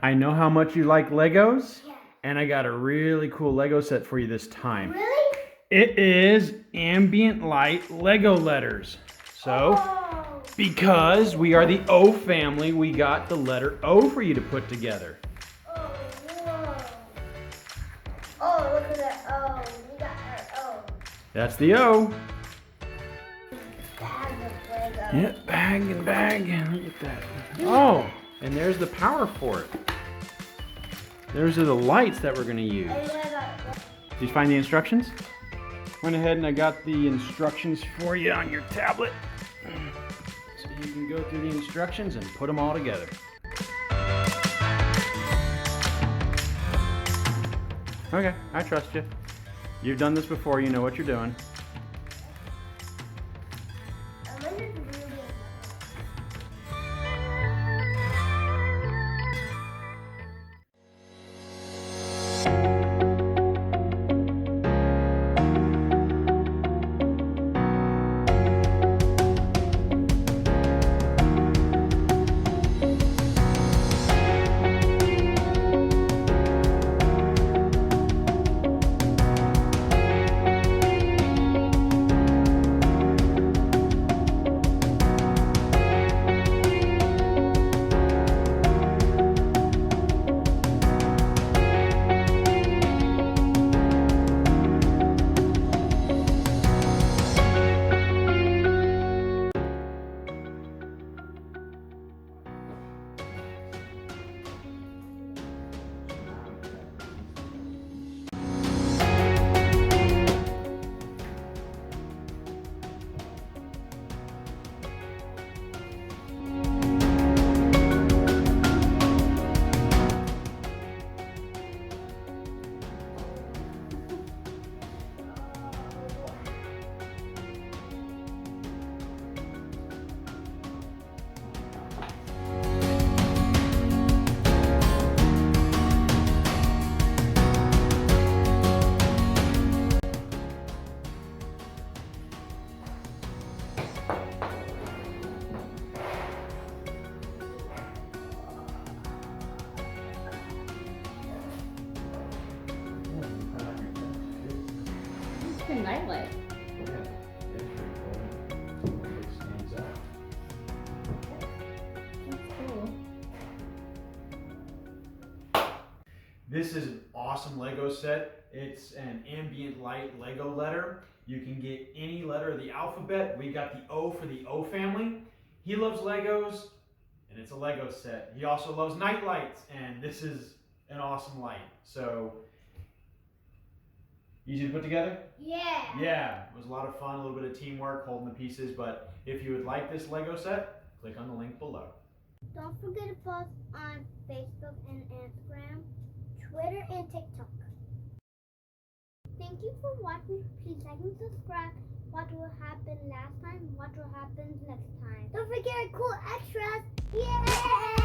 I know how much you like Legos, Yeah. and I got a really cool Lego set for you this time. Really? It is Ambient Light LEGO Letters. So, because we are the O family, we got the letter O for you to put together. Oh, whoa. Oh, look at that O. We got our O. That's the O. Bag of Legos. Yeah, bag and bag. Look at that. Oh, and there's the power for it. Those are the lights that we're going to use. Did you find the instructions? Went ahead and I got the instructions for you on your tablet. So you can go through the instructions and put them all together. Okay, I trust you. You've done this before, you know what you're doing. Nightlight. That's cool. This is an awesome Lego set. It's an Ambient Light LEGO letter. You can get any letter of the alphabet. We got the O for the O family. He loves Legos, and it's a Lego set. He also loves night lights, and this is an awesome light. So, easy to put together? Yeah. Yeah, it was a lot of fun, a little bit of teamwork, holding the pieces, but if you would like this Lego set, click on the link below. Don't forget to follow us on Facebook and Instagram, Twitter, and TikTok. Thank you for watching. Please like and subscribe. What will happen last time? What will happen next time? Don't forget our cool extras. Yay!